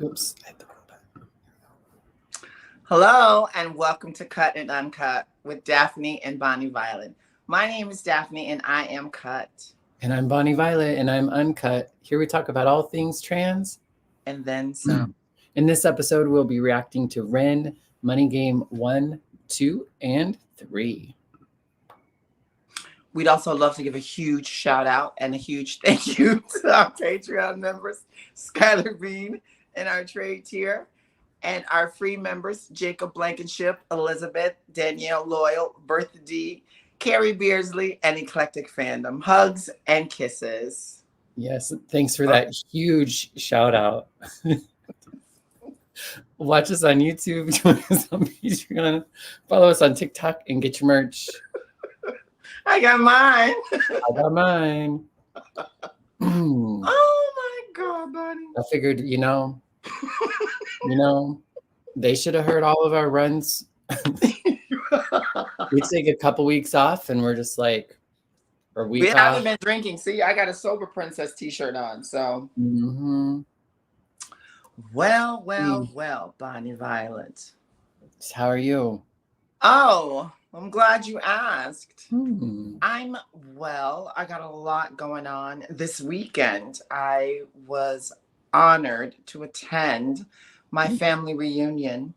Oops. I hit the wrong button. Hello and welcome to Cut and Uncut with Daphne and Bonnie Violet. My name is Daphne and I am cut. And I'm Bonnie Violet, and I'm uncut. Here we talk about all things trans. And then some. In this episode, we'll be reacting to REN Money Game 1, 2, and 3. We'd also love to give a huge shout out and a huge thank you to our Patreon members, Skylar Bean and our trade tier, and our free members, Jacob Blankenship, Elizabeth, Danielle Loyal, Bertha D, Carrie Beardsley, and Eclectic Fandom. Hugs and kisses. Yes, thanks for that huge shout out. Watch us on YouTube, join us on Patreon, follow us on TikTok, and get your merch. I got mine. I got mine. Oh my God, buddy. I figured, they should have heard all of our runs. We take a couple weeks off, and we're just like, or we haven't been drinking. See, I got a Sober Princess t-shirt on, so. Well, Bonnie Violet. How are you? Oh, I'm glad you asked. I'm well. I got a lot going on this weekend. I was honored to attend my family reunion.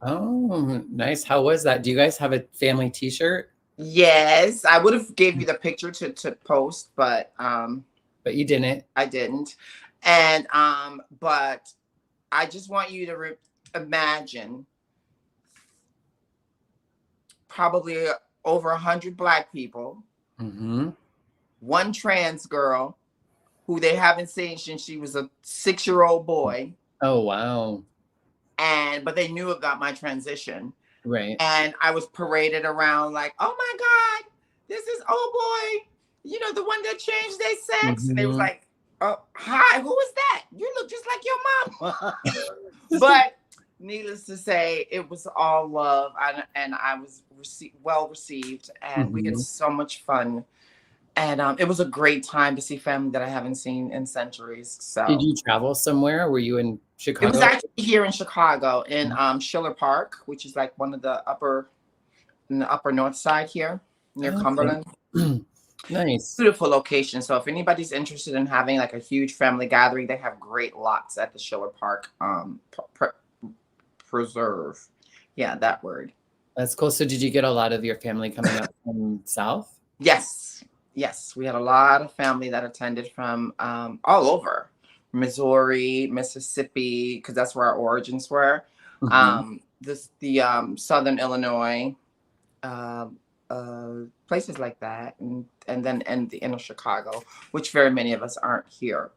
Oh, nice. How was that? Do you guys have a family t-shirt? Yes, I would have gave you the picture to post, but you didn't. I didn't. And but I just want you to imagine probably over 100 Black people, one trans girl who they haven't seen since she was a 6-year-old boy. Oh, wow. But they knew about my transition. Right. And I was paraded around like, oh my God, this is boy, the one that changed their sex. And they was like, oh, hi, who is that? You look just like your mama. But needless to say, it was all love, and I was well received, and we had so much fun. And it was a great time to see family that I haven't seen in centuries. So, did you travel somewhere? Were you in Chicago? It was actually here in Chicago, in Schiller Park, which is like one of the upper north side here near Cumberland. Nice. Beautiful location. So if anybody's interested in having like a huge family gathering, they have great lots at the Schiller Park Preserve. Yeah, that word. That's cool. So did you get a lot of your family coming up from South? Yes, we had a lot of family that attended from all over Missouri, Mississippi, because that's where our origins were. The Southern Illinois, places like that, and then the inner Chicago, which very many of us aren't here,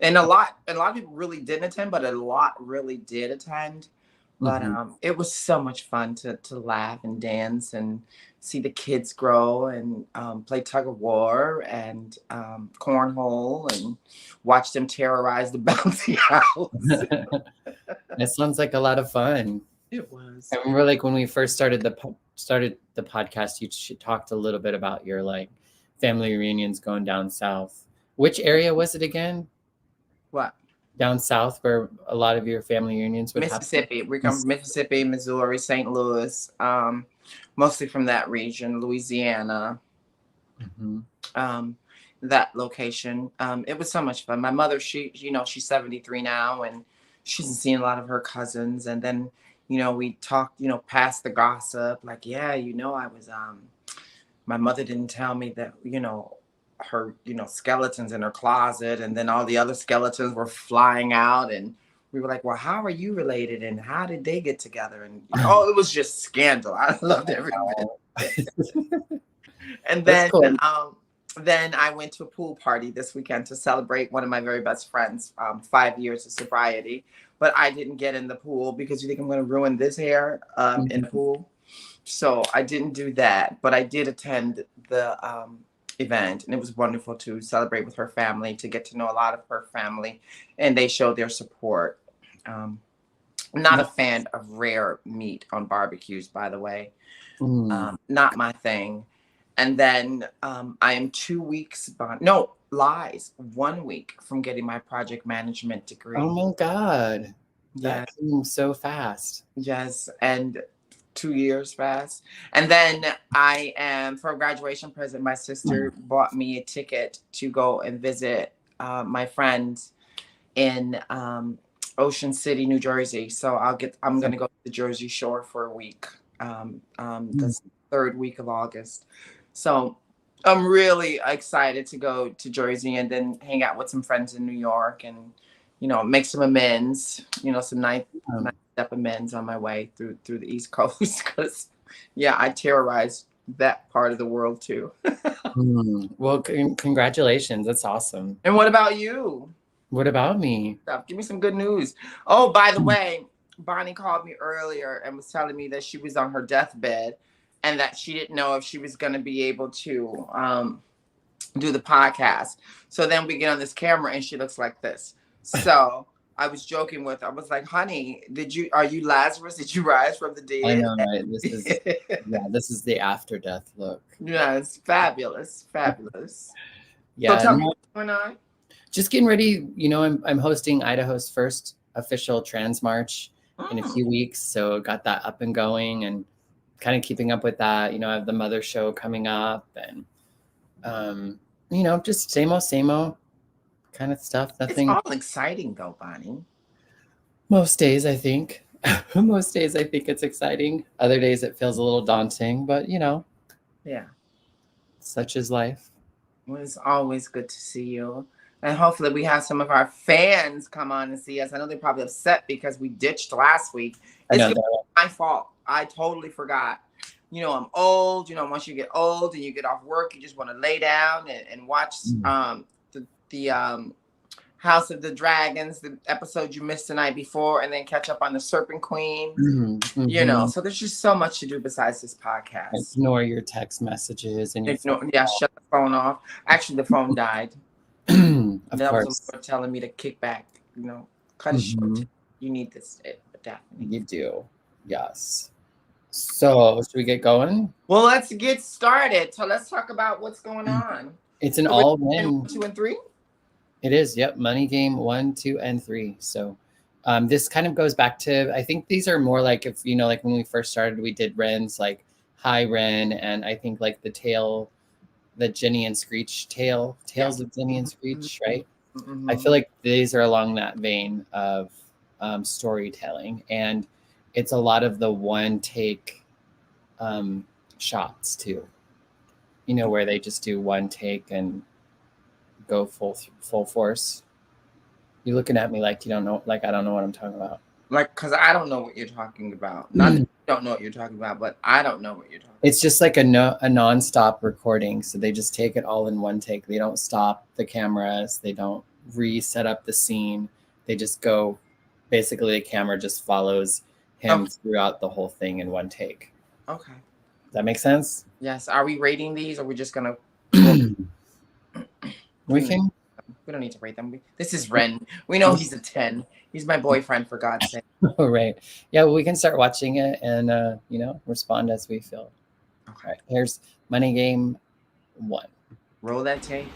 and a lot of people really didn't attend, but a lot really did attend. But it was so much fun to laugh and dance and see the kids grow and play tug of war and cornhole and watch them terrorize the bouncy house. That sounds like a lot of fun. It was. I remember, like, when we first started the podcast, you talked a little bit about your like family reunions going down south. Which area was it again? What? Down south, where a lot of your family reunions would Mississippi. We come from Mississippi, Missouri, St. Louis, mostly from that region, Louisiana, that location. It was so much fun. My mother, she's 73 now, and she's seen a lot of her cousins. And then, we talked, past the gossip, like, I was, my mother didn't tell me that, her skeletons in her closet, and then all the other skeletons were flying out, and we were like, well, how are you related and how did they get together? And it was just scandal. I loved every minute. And then cool. Then I went to a pool party this weekend to celebrate one of my very best friends 5 years of sobriety, but I didn't get in the pool because you think I'm going to ruin this hair in the pool, so I didn't do that. But I did attend the event, and it was wonderful to celebrate with her family, to get to know a lot of her family, and they showed their support. Not a fan of rare meat on barbecues, by the way. Not my thing. And then I am 2 weeks lies 1 week from getting my project management degree. Oh my God. Yes, That came so fast. yes, and 2 years passed. And then I am for a graduation present. My sister bought me a ticket to go and visit my friends in Ocean City, New Jersey. So I'm gonna go to the Jersey Shore for a week. The third week of August. So I'm really excited to go to Jersey and then hang out with some friends in New York and make some amends. Some nice step amends on my way through the East Coast because I terrorized that part of the world too. Well, congratulations. That's awesome. And what about you? What about me? Give me some good news. Oh, by the way, Bonnie called me earlier and was telling me that she was on her deathbed and that she didn't know if she was going to be able to do the podcast. So then we get on this camera and she looks like this. So I was joking with her. I was like, honey, are you Lazarus? Did you rise from the dead? I know, right? This is the after death look. Yeah, it's fabulous. Fabulous. Yeah. So tell me what's going on. Just getting ready. I'm hosting Idaho's first official trans march in a few weeks. So got that up and going and kind of keeping up with that. I have the Mother Show coming up and, just same old kind of stuff. Nothing. It's all exciting though, Bonnie. Most days, I think. Most days, I think it's exciting. Other days, it feels a little daunting, but Yeah. Such is life. Well, it's always good to see you. And hopefully we have some of our fans come on and see us. I know they're probably upset because we ditched last week. It's my fault. I totally forgot. I'm old. Once you get old and you get off work, you just want to lay down and watch the House of the Dragons, the episode you missed the night before, and then catch up on the Serpent Queen. So there's just so much to do besides this podcast. Ignore your text messages and shut the phone off. Actually, the phone died. Of course. Was telling me to kick back. Cut it short. You need this, Daphne. You do, yes. So should we get going? Well, let's get started. So let's talk about what's going on. It's an all-win. 2 and 3. It is, yep. Money game 1, 2, and 3. So this kind of goes back to, I think these are more like if, like when we first started, we did RENs, like High REN, and I think like the Jenny and Screech tales of Jenny and Screech, right? Mm-hmm. I feel like these are along that vein of storytelling. And it's a lot of the one take shots too, where they just do one take and go full force. You're looking at me like you don't know, like I don't know what I'm talking about. Like, because I don't know what you're talking about. Not that you don't know what you're talking about, but I don't know what you're talking about. It's just like a non-stop recording. So they just take it all in one take. They don't stop the cameras. They don't reset up the scene. They just go, basically the camera just follows him throughout the whole thing in one take. Okay. Does that make sense? Yes. Are we rating these or are we just going to... We don't need to rate them. This is Ren. We know he's a 10. He's my boyfriend, for God's sake. Oh, right. Yeah, well, we can start watching it and, respond as we feel. Okay. All right, here's Money Game 1. Roll that tape.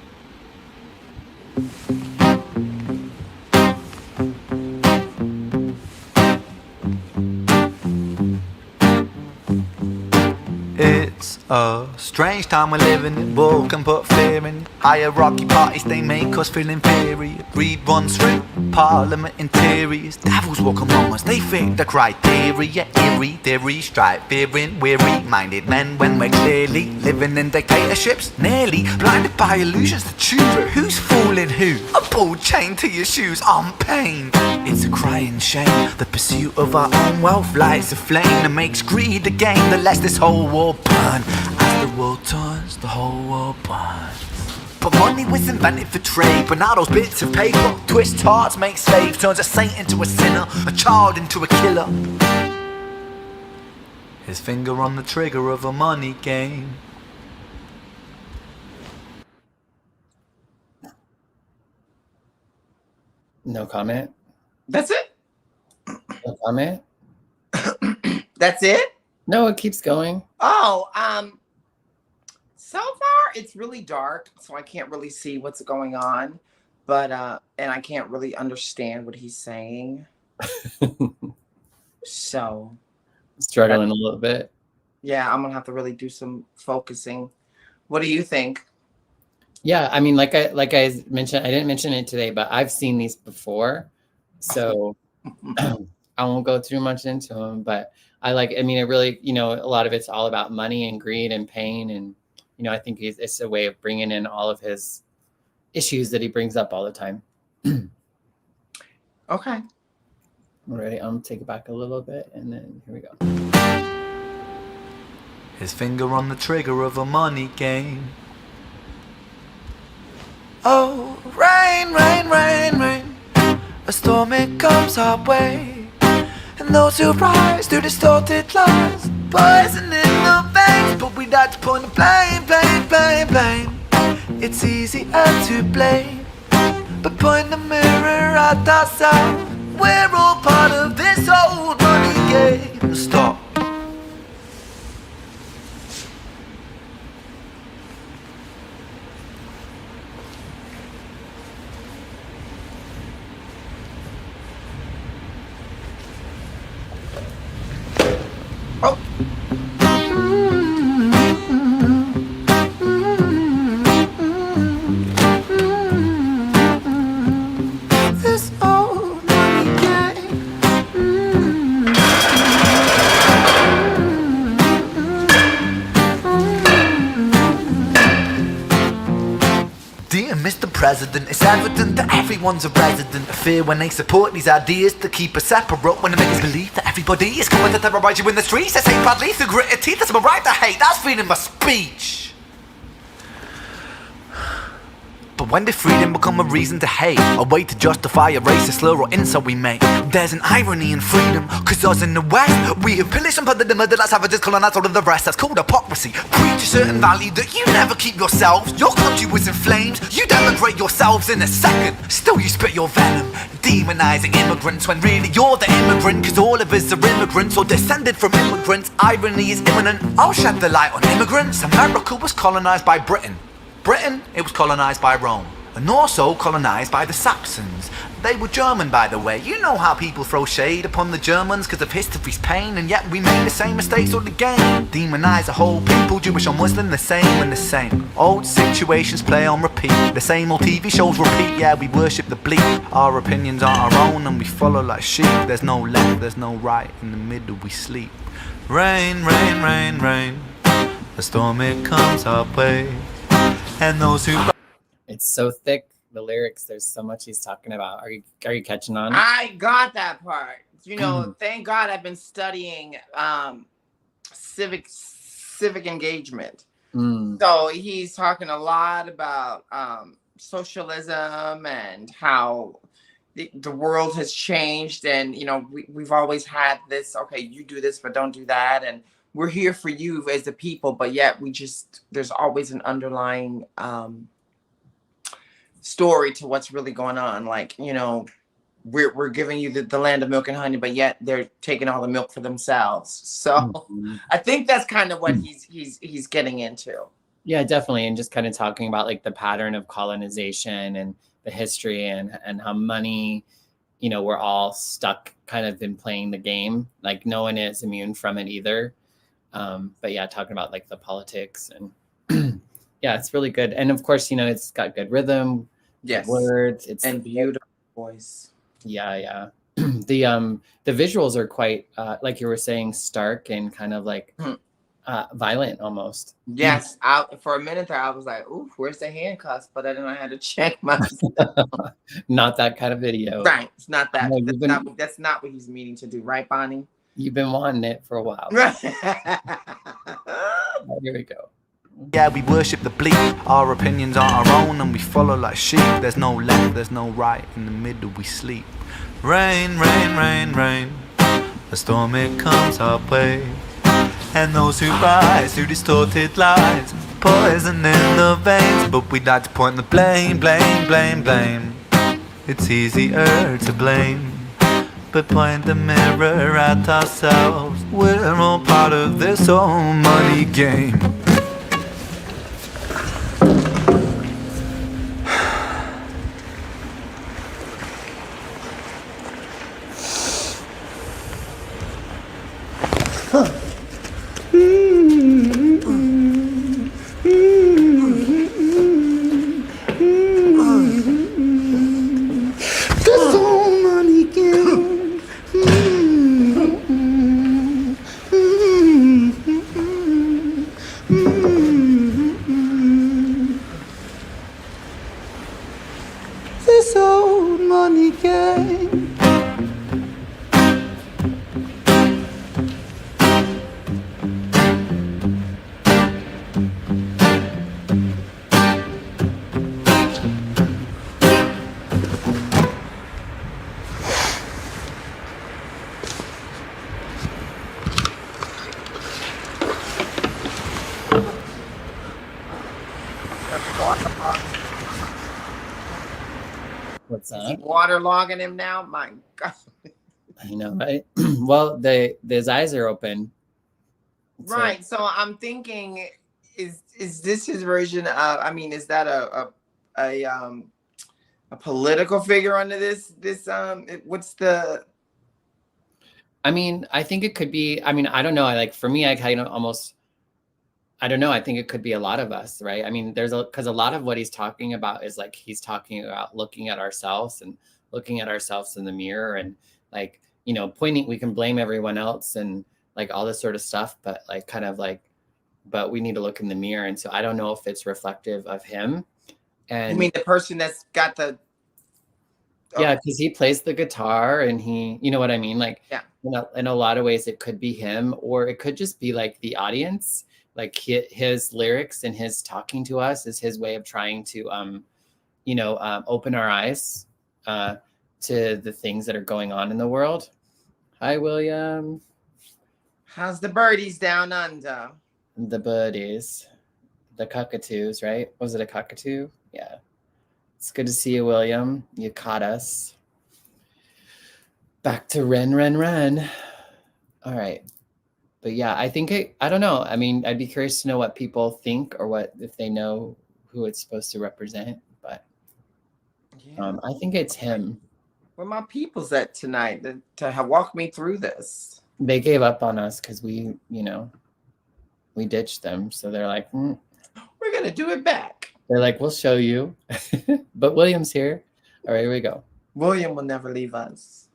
It's a strange time we're living in. War can put fear in. Hierarchy parties, they make us feel inferior. Greed runs through parliament interiors. Devils walk among us, they fit the criteria. Eerie, theory, strife, fearing, weary-minded men when we're clearly living in dictatorships. Nearly blinded by illusions to choose who's fooling who. A ball chained to your shoes on pain. It's a crying shame. The pursuit of our own wealth lights a flame that makes greed a game that lets this whole war burn. As the world turns, the whole world burns. But money was invented for trade. But now those bits of paper twist hearts, make slaves, turns a saint into a sinner, a child into a killer. His finger on the trigger of a money game. No comment. That's it? No comment. That's it? No, it keeps going. Oh, so far dark. It's really dark, so I can't really see what's going on. But and I can't really understand what he's saying. So Struggling a little bit. yeah, I'm gonna have to really do some focusing. What do you think? Yeah, I mean, like I mentioned, I didn't mention it today, but I've seen these before, so I won't go too much into them. But I mean, it really, a lot of it's all about money and greed and pain, and I think it's a way of bringing in all of his issues that he brings up all the time. Okay. Alrighty, I'm gonna take it back a little bit, and then here we go. His finger on the trigger of a money game. Oh, rain, rain, rain, rain. A storm it comes our way, and those who rise through distorted lies, poison in the veins. But we like to point the blame, blame, blame, blame. It's easier to blame, but point the mirror at ourselves. We're all part of this old money game. Stop. Oh. This old money game. Dear Mr. President, it's evident that everyone's a resident of fear when they support these ideas to keep us separate, when they make us believe that everybody is coming to terrorize you in the streets. They say badly through gritted teeth. That's my right to hate. That's freedom of speech. But when did freedom become a reason to hate? A way to justify a racist slur or insult we make? There's an irony in freedom, cause us in the West, we have pillaged and plundered the murder like savages, colonized all of the rest. That's called hypocrisy. Preach a certain value that you never keep yourselves. Your country was in flames, you denigrate yourselves in a second. Still you spit your venom, demonizing immigrants, when really you're the immigrant, cause all of us are immigrants or descended from immigrants. Irony is imminent. I'll shed the light on immigrants. America was colonized by Britain. Britain, it was colonized by Rome, and also colonized by the Saxons. They were German, by the way. You know how people throw shade upon the Germans because of history's pain, and yet we made the same mistakes all again. Demonize a whole people, Jewish or Muslim, the same and the same. Old situations play on repeat, the same old TV shows repeat. Yeah, we worship the bleak. Our opinions aren't our own and we follow like sheep. There's no left, there's no right, in the middle we sleep. Rain, rain, rain, rain. The storm it comes our way, and those who... It's so thick, the lyrics. There's so much he's talking about. Are you catching on? I got that part. Thank God I've been studying civic engagement. So he's talking a lot about socialism and how the world has changed, and we've always had this, okay, you do this but don't do that, and we're here for you as a people, but yet there's always an underlying story to what's really going on. Like, we're giving you the land of milk and honey, but yet they're taking all the milk for themselves. So I think that's kind of what he's getting into. Yeah, definitely. And just kind of talking about like the pattern of colonization and the history and how money, we're all stuck kind of in playing the game. Like no one is immune from it either. But yeah, talking about like the politics and yeah, it's really good. And of course, it's got good rhythm, yes, words, and beautiful voice. Yeah. The visuals are quite like you were saying, stark and kind of like violent almost. Yes, for a minute there I was like, ooh, where's the handcuffs? But then I had to check myself. Not that kind of video. Right. It's not that. That's not what he's meaning to do, right, Bonnie? You've been wanting it for a while. Right. Here we go. Yeah, we worship the bleak. Our opinions aren't our own and we follow like sheep. There's no left, there's no right, in the middle we sleep. Rain, rain, rain, rain. The storm it comes our way, and those who rise through distorted lies, poison in the veins. But we'd like to point the blame, blame, blame, blame. It's easier to blame, but point the mirror at ourselves. We're all part of this old money game. money game. What's Is he up? waterlogging him now? My God. I know, right? Well, his eyes are open. So- Right. So I'm thinking, is this his version of? I mean, is that a political figure under this? What's the? I mean, I think it could be. I mean, I don't know. Like for me, I kind of almost. I don't know. I think it could be a lot of us, right? I mean, because a lot of what he's talking about is like he's talking about looking at ourselves and looking at ourselves in the mirror and like, pointing, we can blame everyone else and like all this sort of stuff, but like kind of like, but we need to look in the mirror. And so I don't know if it's reflective of him. And You mean the person that's got the? yeah, because he plays the guitar and you know what I mean? Like, Yeah. in a lot of ways, it could be him or it could just be like the audience. Like his lyrics and his talking to us is his way of trying to, open our eyes to the things that are going on in the world. Hi, William. How's the birdies down under? The birdies, the cockatoos, right? Was it a cockatoo? Yeah. It's good to see you, William. You caught us. Back to Ren. All right. But yeah, I don't know. I mean, I'd be curious to know what people think or if they know who it's supposed to represent. But Yeah. I think it's him. Where my people's at tonight to have walked me through this? They gave up on us because we ditched them. So they're like, We're gonna do it back. They're like, we'll show you. But William's here. All right, here we go. William will never leave us.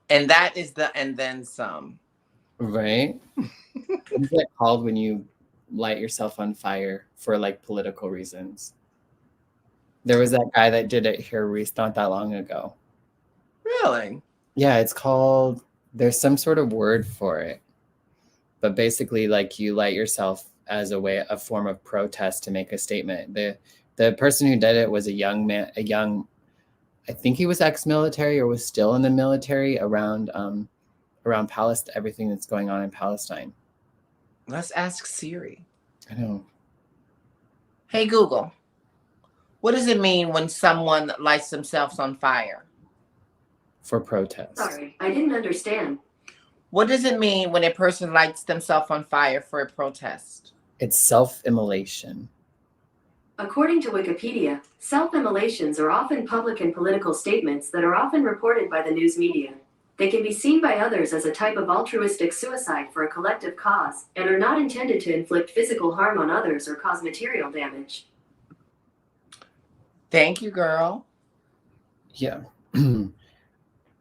And that is the and then some. Right? What's that called when you light yourself on fire for like political reasons? There was that guy that did it here not that long ago. Really? Yeah, it's called, there's some sort of word for it. But basically, like you light yourself as a form of protest to make a statement. The person who did it was a young man, I think he was ex-military or was still in the military around Palestine, everything that's going on in Palestine. Let's ask Siri. I know. Hey Google, what does it mean when someone lights themselves on fire? For protest. Sorry, I didn't understand. What does it mean when a person lights themselves on fire for a protest? It's self-immolation. According to Wikipedia, self-immolations are often public and political statements that are often reported by the news media. They can be seen by others as a type of altruistic suicide for a collective cause and are not intended to inflict physical harm on others or cause material damage. Thank you, girl. Yeah.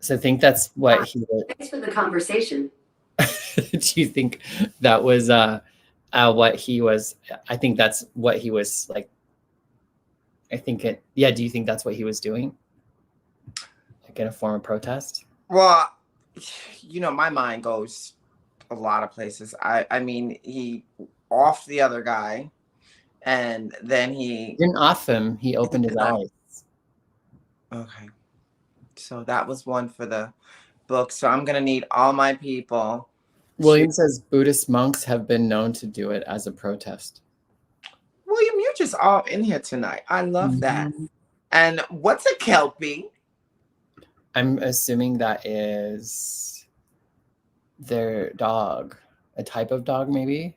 So I think that's what he was. Thanks for the conversation. Do you think that was what he was? I think that's what he was like. I think it. Yeah. Do you think that's what he was doing? in a form of protest? Well, my mind goes a lot of places. I mean, he offed the other guy, and then he Didn't off him. He opened his eyes. Okay. So that was one for the book. So I'm gonna need all my people. William says Buddhist monks have been known to do it as a protest. William, you're just all in here tonight. I love that. And what's a Kelpie? I'm assuming that is their dog, a type of dog, maybe,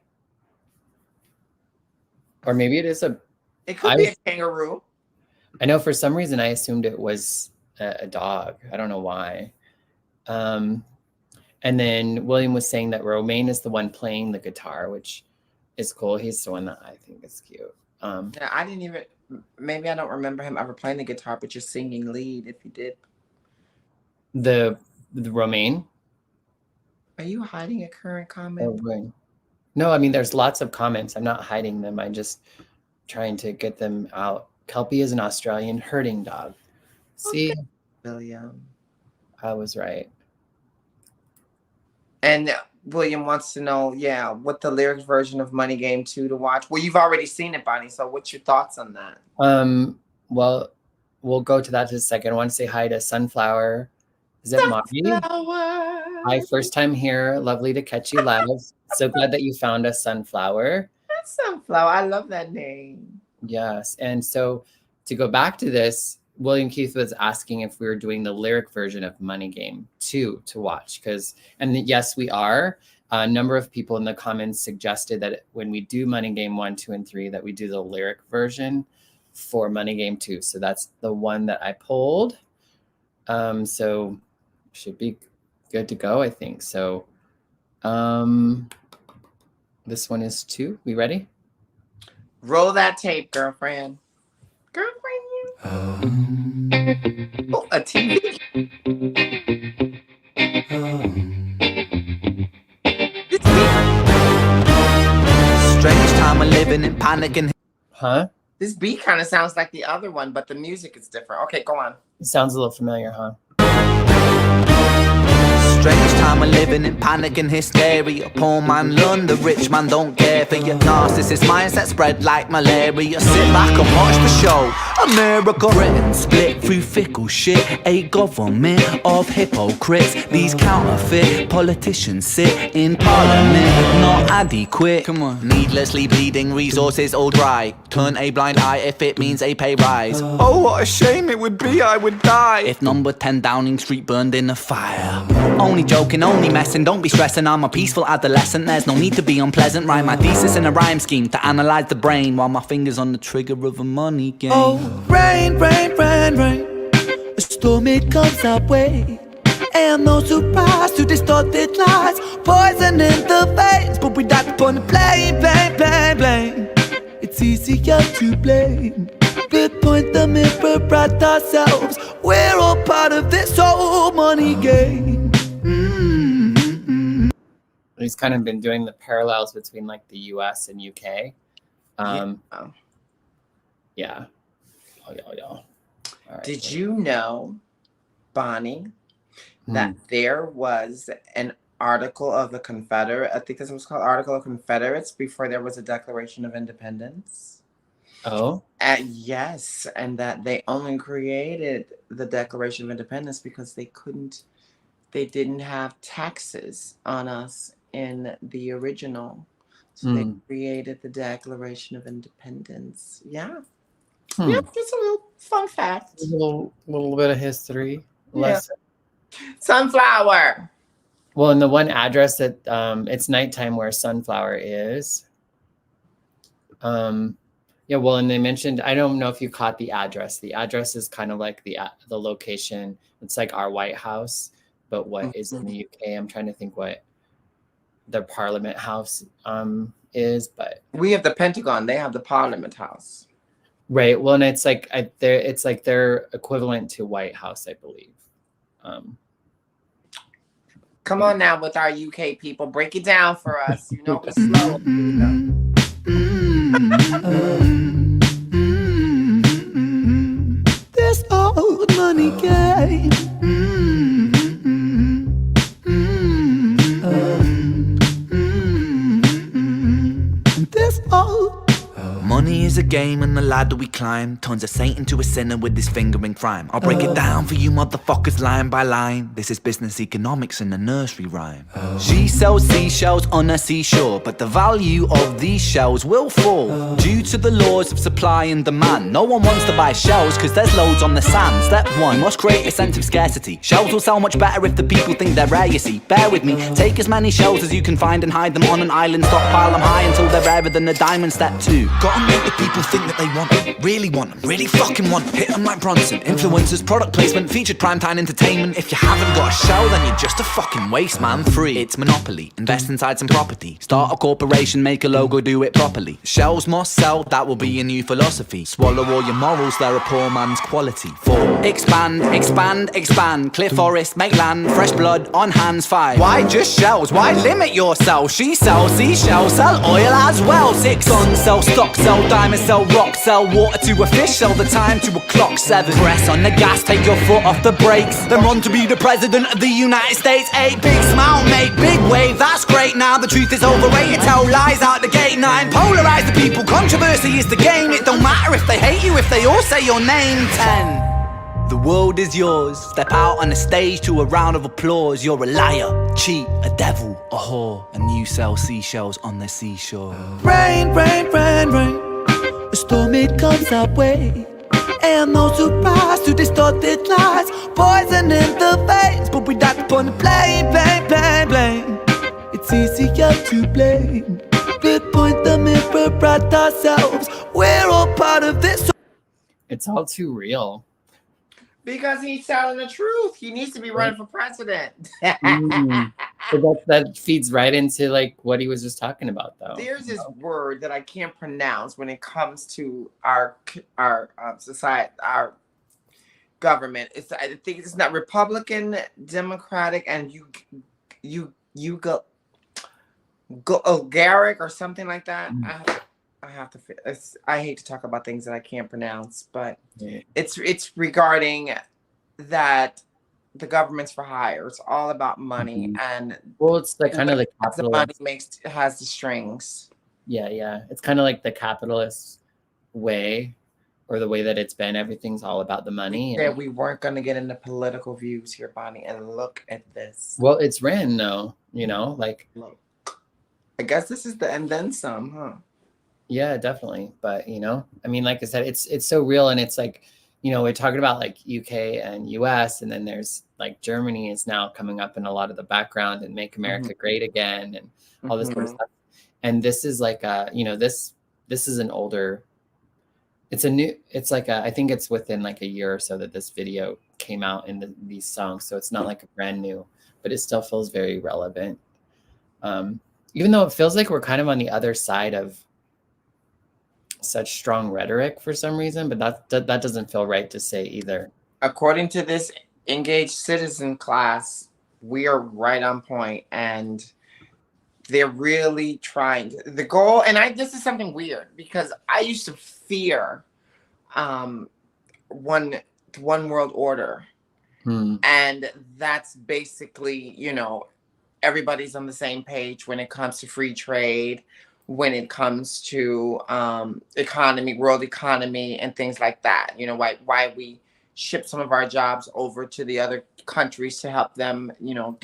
or maybe it is It could be a kangaroo. I know for some reason I assumed it was a dog. I don't know why. And then William was saying that Romaine is the one playing the guitar, which is cool. He's the one that I think is cute. Yeah, I didn't even. Maybe I don't remember him ever playing the guitar, but just singing lead. If he did, the Romaine. Are you hiding a current comment? Oh, right. No, I mean there's lots of comments. I'm not hiding them. I'm just trying to get them out. Kelpie is an Australian herding dog. See, Okay. William. I was right. And William wants to know, what the lyrics version of Money Game 2 to watch. Well, you've already seen it, Bonnie. So what's your thoughts on that? Well, we'll go to that in a second. I want to say hi to Sunflower. Is it Margie? Hi, first time here. Lovely to catch you live. So glad that you found us, Sunflower. That's Sunflower. I love that name. Yes. And so to go back to this, William Keith was asking if we were doing the lyric version of Money Game 2 to watch. And yes, we are. A number of people in the comments suggested that when we do Money Game 1, 2, and 3, that we do the lyric version for Money Game 2. So that's the one that I pulled. So should be good to go, I think. So this one is 2. We ready? Roll that tape, girlfriend. Girlfriend, you. Oh, a TV. Strange time we're living in, panicking. Huh? This beat kind of sounds like the other one, but the music is different. Okay, go on. It sounds a little familiar, huh? Strange time we're living in, panic and hysteria. Poor man learn, the rich man don't care for your narcissist mindset spread like malaria. Sit back and watch the show. America, Britain split through fickle shit. A government of hypocrites. These counterfeit politicians sit in parliament, not adequate. Come on. Needlessly bleeding, resources all dry. Turn a blind eye if it means a pay rise. Oh, what a shame it would be, I would die if number 10 Downing Street burned in a fire. Only joking, only messing, don't be stressing. I'm a peaceful adolescent, there's no need to be unpleasant. Write my thesis in a rhyme scheme to analyze the brain while my fingers on the trigger of a money game. Oh, rain, rain, rain, rain, a storm it comes our way. And no surprise to distorted lies, poison in the veins, but we die upon the blame, blame, blame, blame. It's easier to blame, but point the mirror at ourselves. We're all part of this whole money game. He's kind of been doing the parallels between like the US and UK. Yeah. Oh, yeah. All right. Did you know, Bonnie, that there was an article of the Confederate, I think this was called Article of Confederates, before there was a Declaration of Independence? Oh? Yes, and that they only created the Declaration of Independence because they didn't have taxes on us in the original. So they created the Declaration of Independence. Yeah. Yeah, just a little fun fact. A little bit of history lesson. Sunflower. Well, in the one address that it's nighttime where Sunflower is. Yeah, well, and they mentioned, I don't know if you caught the address. The address is kind of like the location. It's like our White House, but what is in the UK? I'm trying to think what the Parliament House is, but we have the Pentagon. They have the Parliament House. Right. Well, and it's like it's like their equivalent to White House, I believe. Come on now with our UK people. Break it down for us. You know, it's slow. There's old money game. This old money is a game and the ladder we climb turns a saint into a sinner with his finger in crime. I'll break it down for you motherfuckers line by line. This is business economics in a nursery rhyme. She sells seashells on a seashore, but the value of these shells will fall due to the laws of supply and demand. No one wants to buy shells cause there's loads on the sand. Step one, must create a sense of scarcity. Shells will sell much better if the people think they're rare, you see. Bear with me, take as many shells as you can find and hide them on an island. Stockpile them high until they're rarer than a diamond. Step two, gotta make the people think that they want them, really fucking want them. Hit them like Bronson. Influencers, product placement, featured primetime entertainment. If you haven't got a shell, then you're just a fucking waste man. Free, it's monopoly. Invest inside some property. Start a corporation, make a logo, do it properly. Shells must sell, that will be a new philosophy. Swallow all your morals, they're a poor man's quality. 4. Expand, expand, expand. Clear forest, make land, fresh blood on hands. 5. Why just shells? Why limit yourself? She sells seashells, sell oil as well. 6. Guns, sell stock, sell diamonds, sell rock, sell water to a fish, sell the time to a clock. 7. Press on the gas, take your foot off the brakes, then run to be the president of the United States. 8. Big smile, make big wave, that's great. Now the truth is overrated, tell lies out the gate. 9. Polarize the people, controversy is the game. It don't matter if they hate you, if they all say your name. 10. The world is yours. Step out on the stage to a round of applause. You're a liar, cheat, a devil, a whore, and you sell seashells on the seashore. Rain, rain, rain, rain. A storm, it comes our way. And no surprise to distorted lies. Poison in the veins, but we die upon the blame, blame, blame, blame. It's easier to blame, but point the mirror at ourselves. We're all part of this. It's all too real. Because he's telling the truth. He needs to be running for president. So that feeds right into like what he was just talking about, though. There's this word that I can't pronounce when it comes to our society, our government. I think it's not Republican, Democratic, and Garrick or something like that. I hate to talk about things that I can't pronounce, but it's regarding that the government's for hire. It's all about money, and well, it's like kind of like the money has the strings. Yeah. It's kind of like the capitalist way, or the way that it's been. Everything's all about the money. Yeah, we weren't going to get into political views here, Bonnie, and look at this. Well, it's REN, though. You know, like look. I guess this is the and then some, huh? Yeah, definitely. But, you know, I mean, like I said, it's so real. And it's like, you know, we're talking about like UK and US, and then there's like Germany is now coming up in a lot of the background, and Make America Great Again, and all this sort of stuff. And this is like, you know, this is an older, I think it's within like a year or so that this video came out in these songs. So it's not like a brand new, but it still feels very relevant. Even though it feels like we're kind of on the other side of such strong rhetoric for some reason, but that doesn't feel right to say either. According to this engaged citizen class, we are right on point, and they're really trying the goal. And this is something weird, because I used to fear one world order, and that's basically, you know, everybody's on the same page when it comes to free trade, when it comes to economy, world economy, and things like that. You know, why we ship some of our jobs over to the other countries to help them, you know,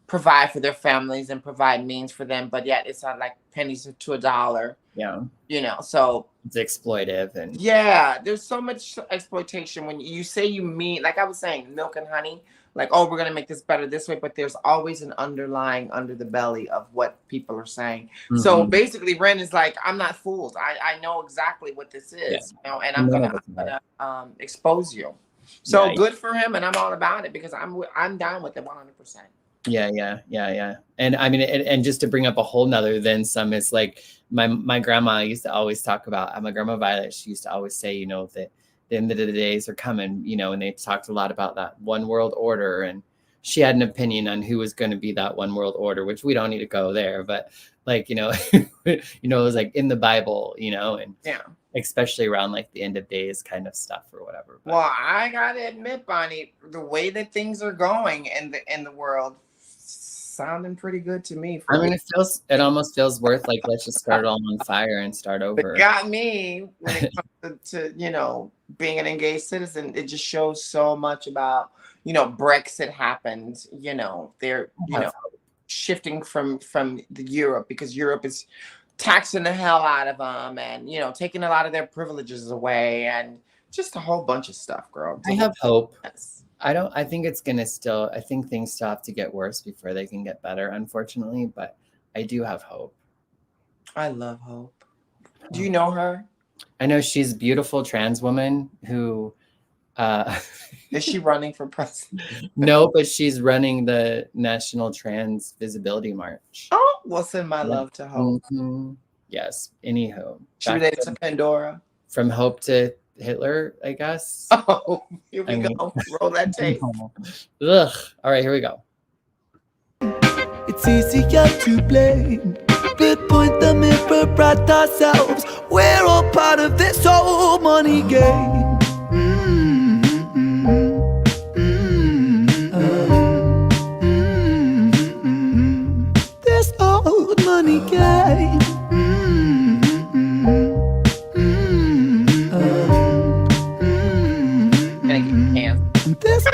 provide for their families and provide means for them. But yet it's not like pennies to a dollar. Yeah. You know, so it's exploitive. And yeah, there's so much exploitation when you say you mean, like I was saying, milk and honey. Like, oh, we're going to make this better this way. But there's always an underlying under the belly of what people are saying. So basically, REN is like, I'm not fooled. I know exactly what this is, you know, and I'm going to expose you. So good for him. And I'm all about it, because I'm down with it 100%. Yeah. And I mean, and just to bring up a whole nother then some, it's like my grandma used to always talk about, my grandma Violet, she used to always say, you know, that the end of the days are coming, you know, and they talked a lot about that one world order, and she had an opinion on who was going to be that one world order, which we don't need to go there, but like, you know, it was like in the Bible, you know, especially around like the end of days kind of stuff or whatever. But Well, I gotta admit, Bonnie, the way that things are going in the world, sounding pretty good to me. I mean, it almost feels worth like, let's just start it all on fire and start It over. got me when it comes to being an engaged citizen. It just shows so much about Brexit happened. They're shifting from the Europe, because Europe is taxing the hell out of them and taking a lot of their privileges away and just a whole bunch of stuff, girl. I have hope. Yes. I think it's gonna still, I think things still have to get worse before they can get better, unfortunately, but I do have hope. I love Hope. Do you know her? I know she's a beautiful trans woman who Is she running for president? no, but she's running the National Trans Visibility March. Oh, well, send my love to Hope. Mhm. Yes. Anywho, She related to Pandora. from Hope to Hitler, I guess. Oh, here we go. Roll that tape. Ugh. All right, here we go. It's easier to blame, but point the mirror at ourselves. We're all part of this whole money game. This old money game. This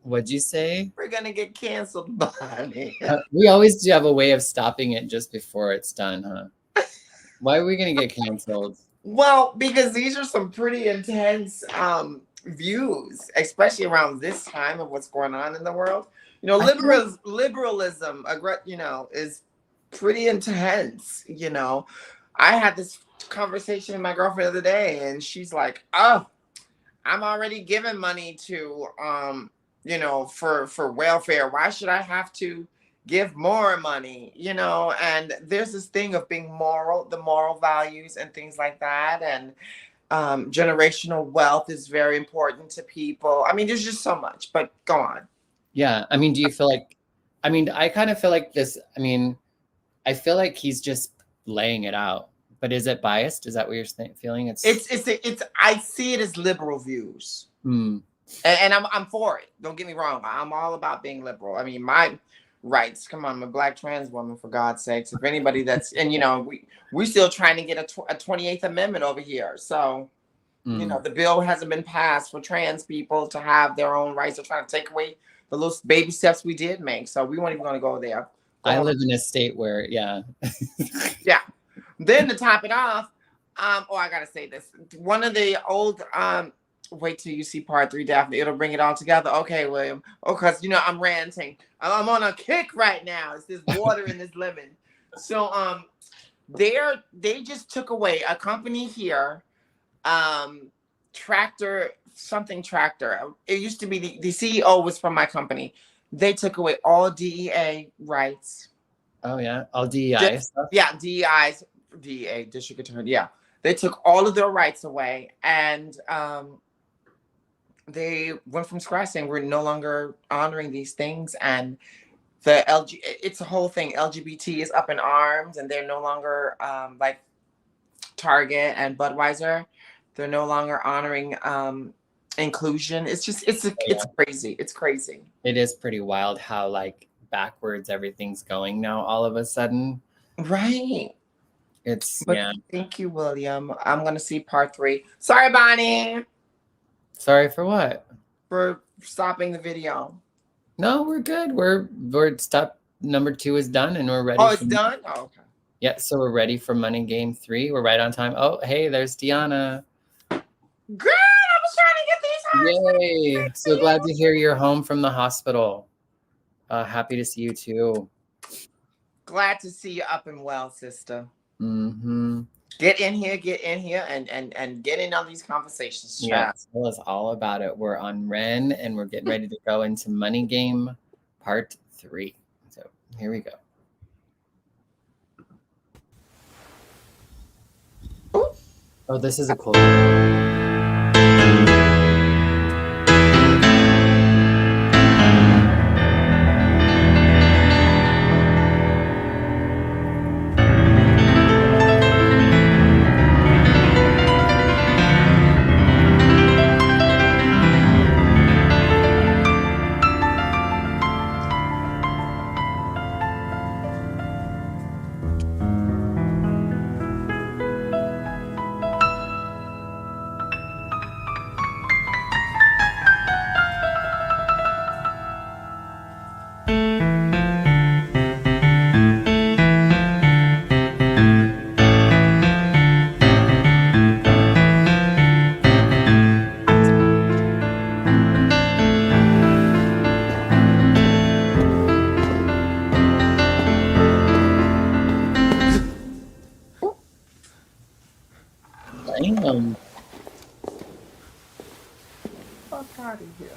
What'd you say? We're gonna get canceled, Bonnie. We always do have a way of stopping it just before it's done, huh? Why are we gonna get canceled? Well, because these are some pretty intense views, especially around this time of what's going on in the world. Liberalism, is pretty intense. I had this conversation with my girlfriend the other day, and she's like, "Oh, I'm already giving money to for welfare. Why should I have to give more money?" And there's this thing of being moral, the moral values and things like that. And generational wealth is very important to people. I mean, there's just so much, but go on. Yeah. I mean, do you feel like, I kind of feel like this, I feel like he's just laying it out, but is it biased? Is that what you're feeling? It's I see it as liberal views. Hmm. And I'm for it. Don't get me wrong. I'm all about being liberal. I mean, my rights. Come on, I'm a black trans woman, for God's sakes. If anybody that's, and we still trying to get a 28th Amendment over here. So, the bill hasn't been passed for trans people to have their own rights. They're trying to take away the little baby steps we did make. So we weren't even going to go there. I live in a state where, yeah. Yeah. Then to top it off, I gotta say this. One of the old wait till you see part 3, Daphne. It'll bring it all together. Okay, William. Oh, because I'm ranting. I'm on a kick right now. It's this water in this lemon. So they just took away a company here, Tractor. It used to be the CEO was from my company. They took away all DEA rights. Oh yeah, all DEI stuff. Yeah, DEA, district attorney. Yeah, they took all of their rights away, and they went from scratch saying we're no longer honoring these things. And it's a whole thing. LGBT is up in arms, and they're no longer like Target and Budweiser. They're no longer honoring inclusion. It's crazy. It's crazy. It is pretty wild how like backwards everything's going now all of a sudden. Right. Yeah. Thank you, William. I'm gonna see part 3. Sorry, Bonnie. Sorry for what? For stopping the video. No, we're good. We're step number 2 is done and we're ready. Oh, it's done? Oh, okay. Yeah, so we're ready for Money Game 3. We're right on time. Oh, hey, there's Deanna. Girl, I was trying to get these. Yay! So glad to hear you're home from the hospital. Happy to see you too. Glad to see you up and well, sister. Mm-hmm. Get in here and get in on these conversations. Yeah, tell us all about it. We're on REN and we're getting ready to go into Money Game Part 3. So here we go. Ooh. Oh, this is a cool. Fuck out of here.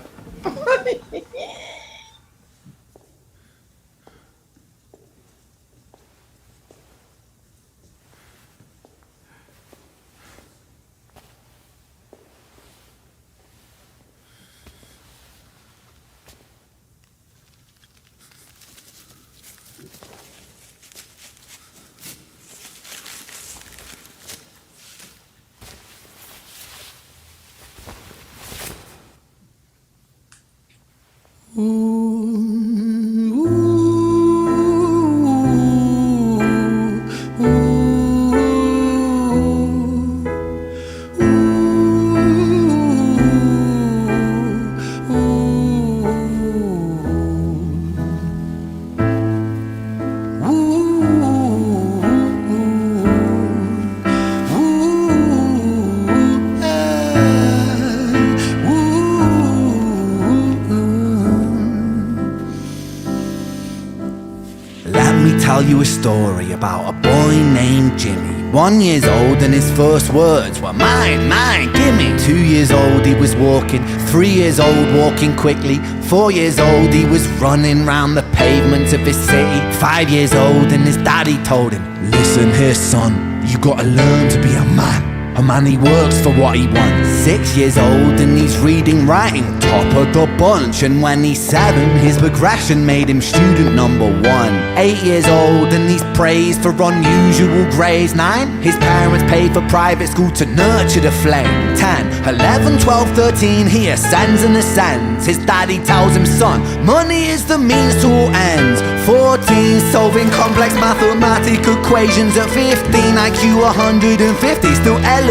Let me tell you a story about a boy named Jimmy. 1 year old and his first words were mine, mine, gimme. 2 years old he was walking, 3 years old walking quickly. 4 years old he was running round the pavements of his city. 5 years old and his daddy told him, listen here son, you gotta learn to be a man. A man, he works for what he wants. 6 years old and he's reading, writing, top of the bunch. And when he's 7, his progression made him student number 1. 8 years old and he's praised for unusual grades. 9, his parents paid for private school to nurture the flame. 10, 11, 12, 13, he ascends and ascends. His daddy tells him, son, money is the means to all ends. 14, solving complex mathematical equations. At 15, IQ 150, still elevating.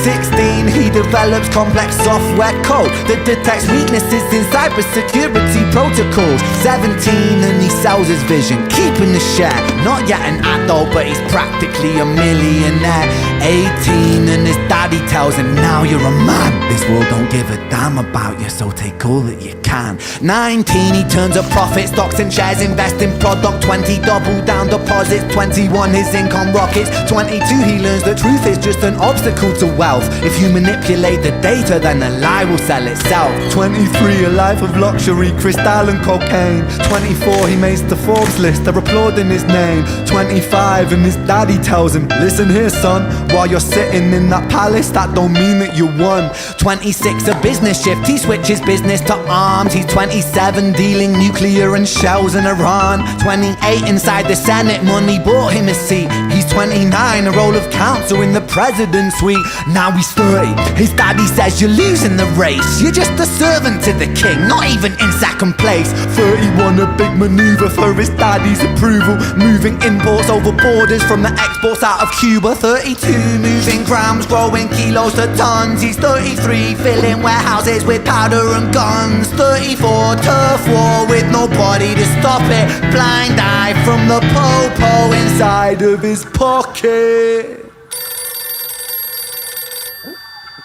16, he develops complex software code that detects weaknesses in cybersecurity protocols. 17, and he sells his vision, keeping the share. Not yet an adult, but he's practically a millionaire. 18, and his daddy tells him, now you're a man. This world don't give a damn about you, so take all that you can. 19, he turns a profit, stocks and shares, invest in product. 20, double down deposits. 21, his income rockets. 22, he learns the truth is just an obstacle to wealth. If you manipulate the data, then the lie will sell itself. 23, a life of luxury, crystal and cocaine. 24, he makes the Forbes list, they're applauding his name. 25, and his daddy tells him, listen here son, while you're sitting in that palace, that don't mean that you won. 26, a business shift, he switches business to arms. He's 27, dealing nuclear and shells in Iran. 28, inside the Senate, money bought him a seat. He's 29, a role of counsel in the president's suite. Now he's 30, his daddy says you're losing the race. You're just a servant to the king, not even in second place. 31, a big maneuver for his daddy's approval, moving imports over borders from the exports out of Cuba. 32, moving grams, growing kilos to tons. He's 33, filling warehouses with powder and guns. 34, turf war with nobody to stop it. Blind eye from the po-po inside of his pocket.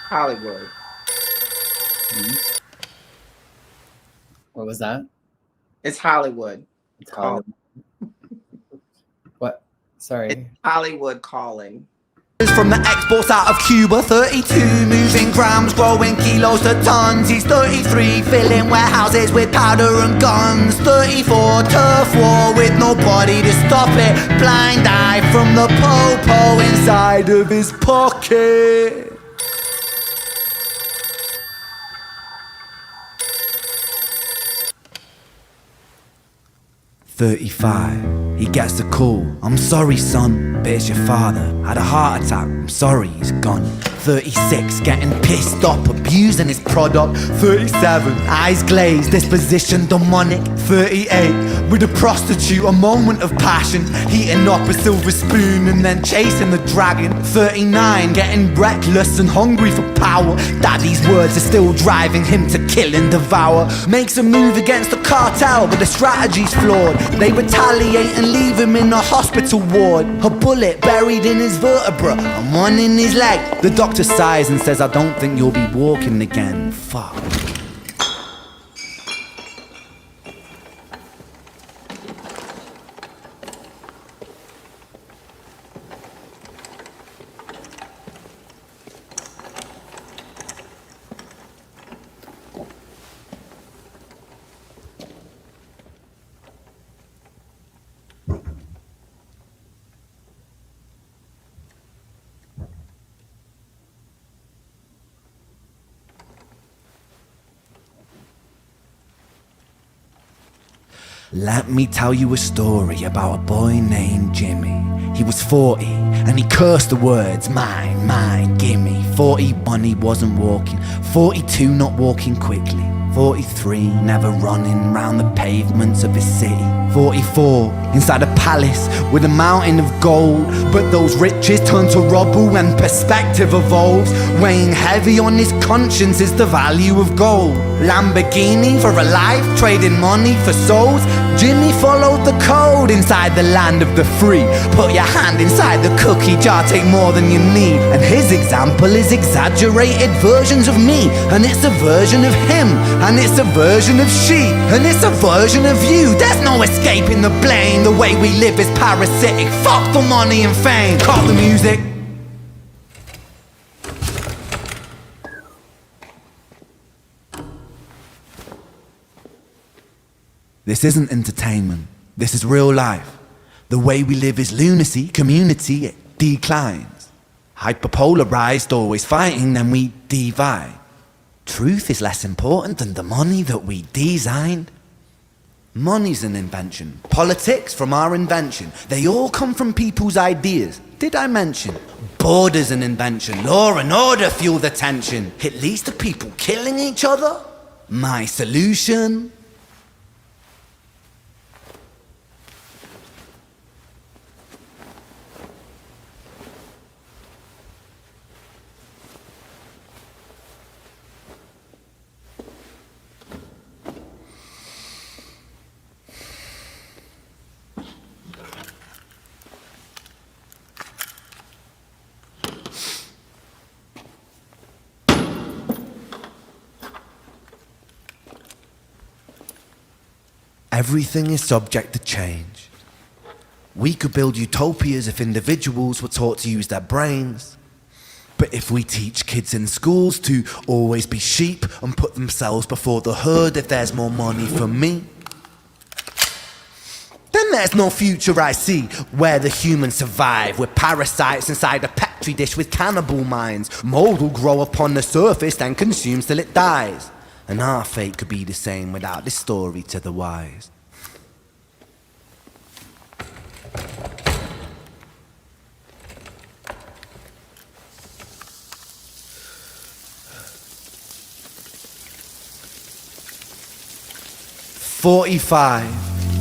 Hollywood. What was that? It's Hollywood. It's Hollywood. What? Sorry. It's Hollywood calling. From the exports out of Cuba. 32, moving grams, growing kilos to tons. He's 33, filling warehouses with powder and guns. 34, turf war with nobody to stop it. Blind eye from the po-po inside of his pocket. 35, he gets a call. I'm sorry son, but it's your father. Had a heart attack, I'm sorry, he's gone. 36, getting pissed off, abusing his product. 37, eyes glazed, disposition demonic. 38, with a prostitute, a moment of passion, heating up a silver spoon and then chasing the dragon. 39, getting reckless and hungry for power. Daddy's words are still driving him to kill and devour. Makes a move against the cartel, but the strategy's flawed. They retaliate and leave him in a hospital ward. A bullet buried in his vertebra and one in his leg. The doctor sighs and says, I don't think you'll be walking again. Fuck. Let me tell you a story about a boy named Jimmy. He was 40 and he cursed the words, mine, mine, gimme. 41 he wasn't walking, 42 not walking quickly, 43 never running round the pavements of his city, 44 inside a palace with a mountain of gold. But those riches turn to rubble when perspective evolves. Weighing heavy on his conscience is the value of gold. Lamborghini for a life, trading money for souls. Jimmy followed the code inside the land of the free. Put your hand inside the cookie jar, take more than you need. And his example is exaggerated versions of me. And it's a version of him, and it's a version of she, and it's a version of you. There's no escaping the blame. The way we live is parasitic. Fuck the money and fame. Cut the music. This isn't entertainment. This is real life. The way we live is lunacy. Community, it declines. Hyperpolarized, always fighting, then we divide. Truth is less important than the money that we designed. Money's an invention. Politics from our invention. They all come from people's ideas. Did I mention? Border's an invention. Law and order fuel the tension. It leads to people killing each other. My solution? Everything is subject to change. We could build utopias if individuals were taught to use their brains. But if we teach kids in schools to always be sheep and put themselves before the herd if there's more money for me, then there's no future I see where the humans survive. We're parasites inside a petri dish with cannibal minds. Mold will grow upon the surface then consumes till it dies. And our fate could be the same without this story to the wise. "45,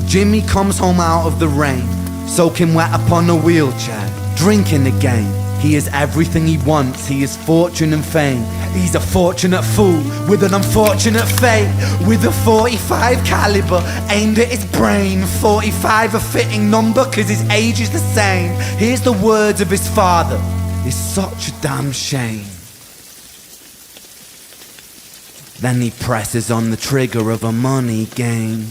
Jimmy comes home out of the rain, soaking wet upon a wheelchair, drinking again. He is everything he wants, he is fortune and fame. He's a fortunate fool with an unfortunate fate. With a 45 caliber aimed at his brain. 45 a fitting number cause his age is the same. Here's the words of his father, it's such a damn shame. Then he presses on the trigger of a money game.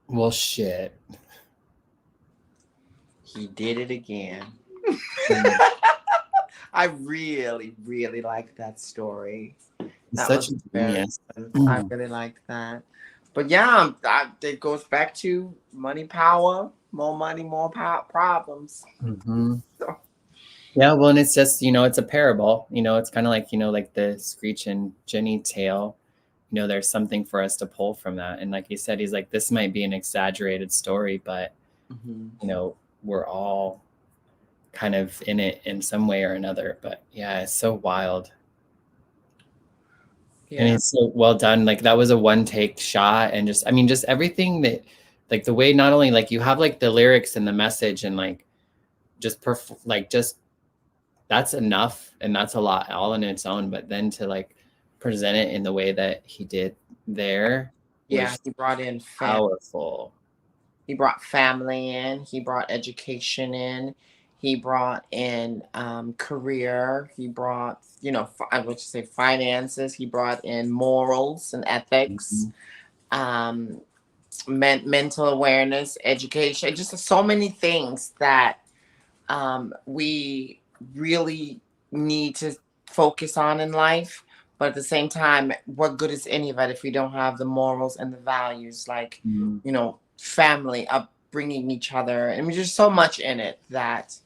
Well, shit. He did it again. I really, really like that story. That Such was a genius. I really liked that. But yeah, it goes back to money, power, more money, more problems. Mm-hmm. So. Yeah, well, and it's just, it's a parable. It's kind of like, like the Screech and Jenny tale. There's something for us to pull from that. And like he said, he's like, this might be an exaggerated story, but, we're all kind of in it in some way or another. But yeah, it's so wild. Yeah. And it's so well done. Like that was a one take shot. And just everything that, like the way, not only like you have like the lyrics and the message and like, just that's enough. And that's a lot all in its own, but then to like present it in the way that he did there. Yeah, he brought in powerful. He brought family in. He brought education in. He brought in career. He brought, I would say finances. He brought in morals and ethics, mental awareness, education. Just so many things that we really need to focus on in life. But at the same time, what good is any of it if we don't have the morals and the values, like, family, bringing each other. I mean, there's so much in it that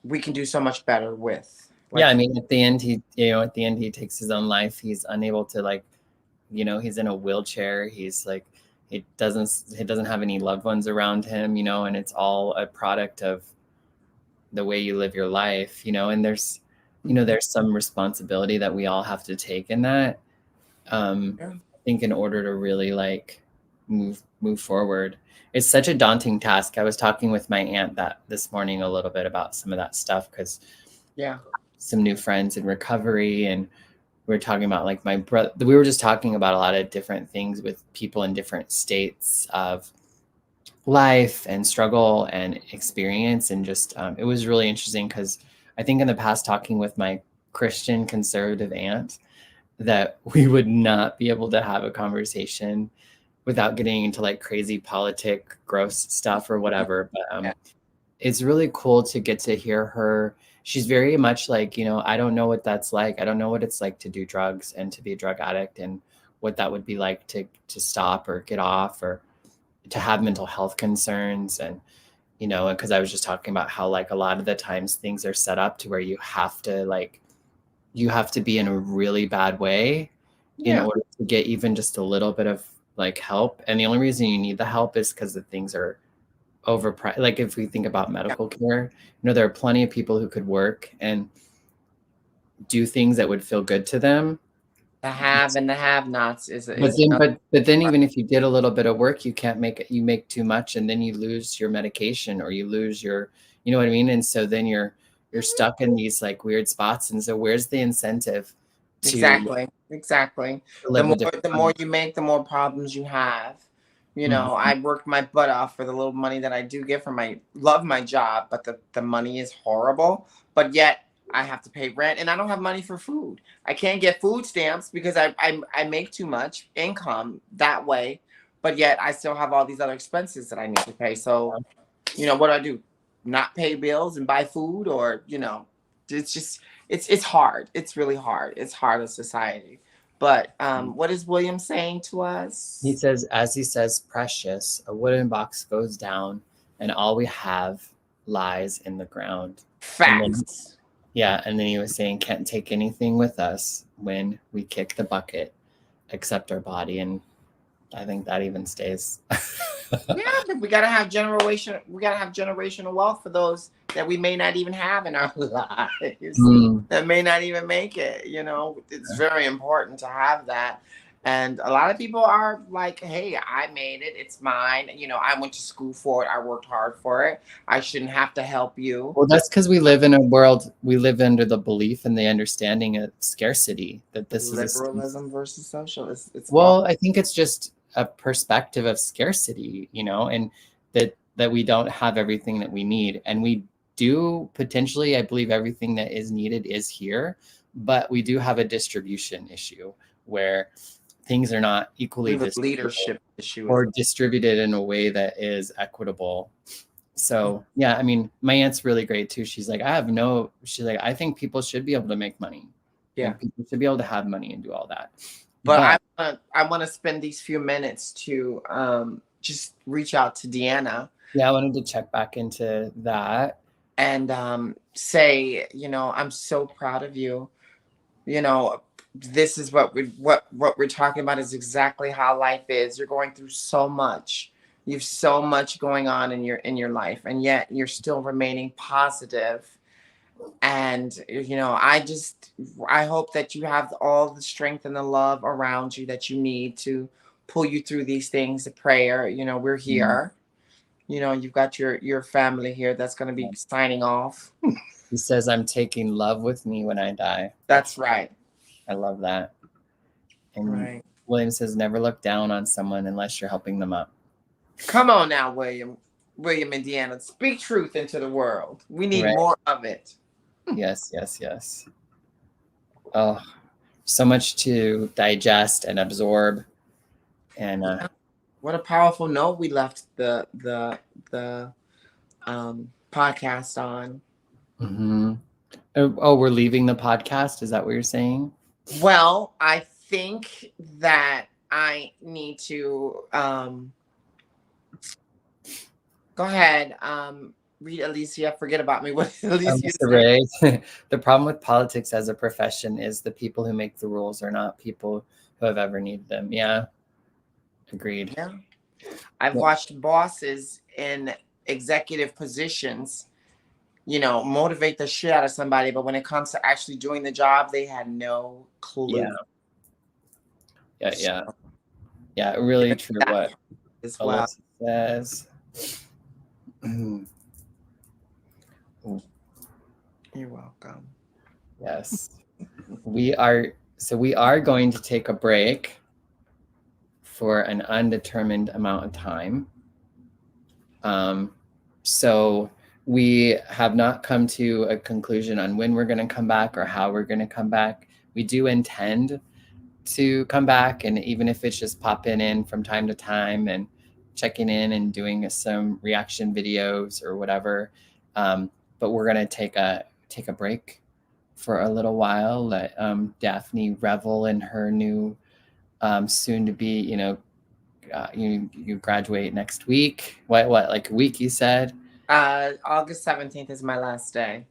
we can do so much better with. Like, Yeah, I mean, at the end, he takes his own life. He's unable to, like, he's in a wheelchair. He's like, he doesn't have any loved ones around him, and it's all a product of the way you live your life, and there's some responsibility that we all have to take in that. yeah. I think in order to really like move forward, it's such a daunting task. I was talking with my aunt that this morning a little bit about some of that stuff, because Yeah. some new friends in recovery, and we were talking about like my brother. We were just talking about a lot of different things with people in different states of life and struggle and experience, and just it was really interesting, because I think in the past, talking with my Christian conservative aunt, that we would not be able to have a conversation without getting into like crazy politic gross stuff or whatever. But Yeah. it's really cool to get to hear her. She's very much like, I don't know what that's like. I don't know what it's like to do drugs and to be a drug addict, and what that would be like to stop or get off, or to have mental health concerns. And because I was just talking about how like a lot of the times things are set up to where you have to be in a really bad way in Yeah. order to get even just a little bit of like help. And the only reason you need the help is because the things are overpriced. Like if we think about medical care, there are plenty of people who could work and do things that would feel good to them. The have and the have-nots is But then even if you did a little bit of work, you can't make it. You make too much, and then you lose your medication, or you lose your, you know what I mean? And so then you're stuck in these like weird spots. And so where's the incentive to exactly. live a The different more life? you make, the more problems you have. Mhm. I worked my butt off for the little money that I do get from love my job, but the money is horrible. But yet I have to pay rent, and I don't have money for food. I can't get food stamps because I make too much income that way. But yet I still have all these other expenses that I need to pay. So, what do I do? Not pay bills and buy food, or it's just it's hard. It's really hard. It's hard as society. But what is William saying to us? He says, as he says, precious, a wooden box goes down, and all we have lies in the ground. And then, Facts. yeah, and then he was saying, can't take anything with us when we kick the bucket except our body. And I think that even stays. Yeah, but we gotta have generational wealth for those that we may not even have in our lives, that may not even make it. It's very important to have that. And a lot of people are like, hey, I made it, it's mine. I went to school for it, I worked hard for it, I shouldn't have to help you. Well, that's because we live under the belief and the understanding of scarcity, that this Liberalism versus socialism. Well, I think it's just a perspective of scarcity, and that we don't have everything that we need. And we do potentially, I believe everything that is needed is here, but we do have a distribution issue where things are not equally leadership issue or distributed in a way that is equitable. So yeah, I mean, my aunt's really great too. She's like, I think people should be able to make money. Yeah. People should be able to have money and do all that. But I want to spend these few minutes to just reach out to Deanna. Yeah, I wanted to check back into that. And say, I'm so proud of you. This is what we're talking about is exactly how life is. You're going through so much. You have so much going on in your life, and yet you're still remaining positive. And I hope that you have all the strength and the love around you that you need to pull you through these things. The prayer, we're here. You've got your family here that's going to be signing off. He says, I'm taking love with me when I die. That's right. I love that. And Right. William says, never look down on someone unless you're helping them up. Come on now, William and Deanna, speak truth into the world. We need more of it. Yes. Oh, so much to digest and absorb. And what a powerful note we left the podcast on. Mm-hmm. Oh, we're leaving the podcast? Is that what you're saying? Well, I think that I need to Go ahead. Read Alicia. Forget about me. What did Alicia Mr. say? Ray, the problem with politics as a profession is the people who make the rules are not people who have ever needed them. Yeah, agreed. Yeah. I've Yeah. watched bosses in executive positions, motivate the shit out of somebody, but when it comes to actually doing the job, they had no clue. Yeah, really true That what as well. Alyssa says. You're welcome. Yes. We are going to take a break for an undetermined amount of time. So we have not come to a conclusion on when we're going to come back or how we're going to come back. We do intend to come back, and even if it's just popping in from time to time and checking in and doing some reaction videos or whatever. But we're going to take a break for a little while, let Daphne revel in her new soon to be, you graduate next week. What like a week you said? August 17th is my last day.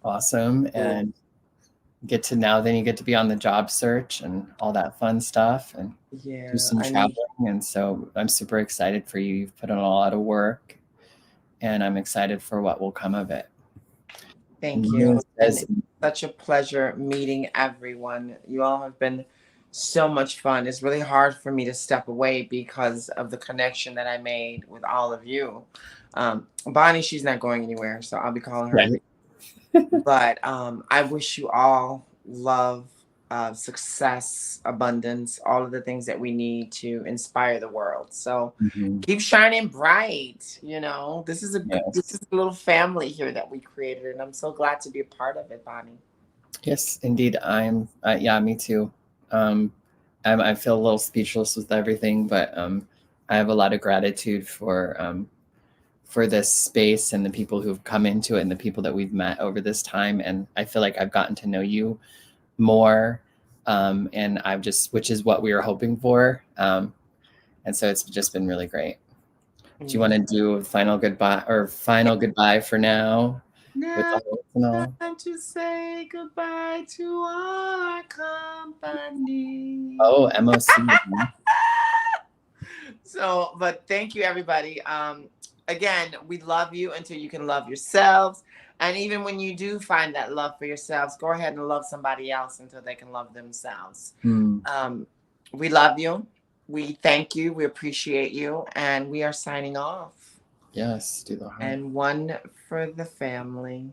Awesome. And then you get to be on the job search and all that fun stuff and do some traveling. And so I'm super excited for you. You've put in a lot of work and I'm excited for what will come of it. Thank you. And it's such a pleasure meeting everyone. You all have been so much fun. It's really hard for me to step away because of the connection that I made with all of you. Bonnie, she's not going anywhere, so I'll be calling her. Right. But I wish you all love, success, abundance, all of the things that we need to inspire the world. So keep shining bright. This is a little family here that we created, and I'm so glad to be a part of it, Bonnie. Yes, indeed. I'm. Yeah, me too. I feel a little speechless with everything, but I have a lot of gratitude for this space and the people who've come into it and the people that we've met over this time. And I feel like I've gotten to know you more, and which is what we were hoping for. And so it's just been really great. Do you want to do a final goodbye for now? Now time to say goodbye to our company. Oh, MOC. So, but thank you, everybody. Again, we love you until you can love yourselves. And even when you do find that love for yourselves, go ahead and love somebody else until they can love themselves. We love you. We thank you. We appreciate you. And we are signing off. Yes, do the heart. And one for the family.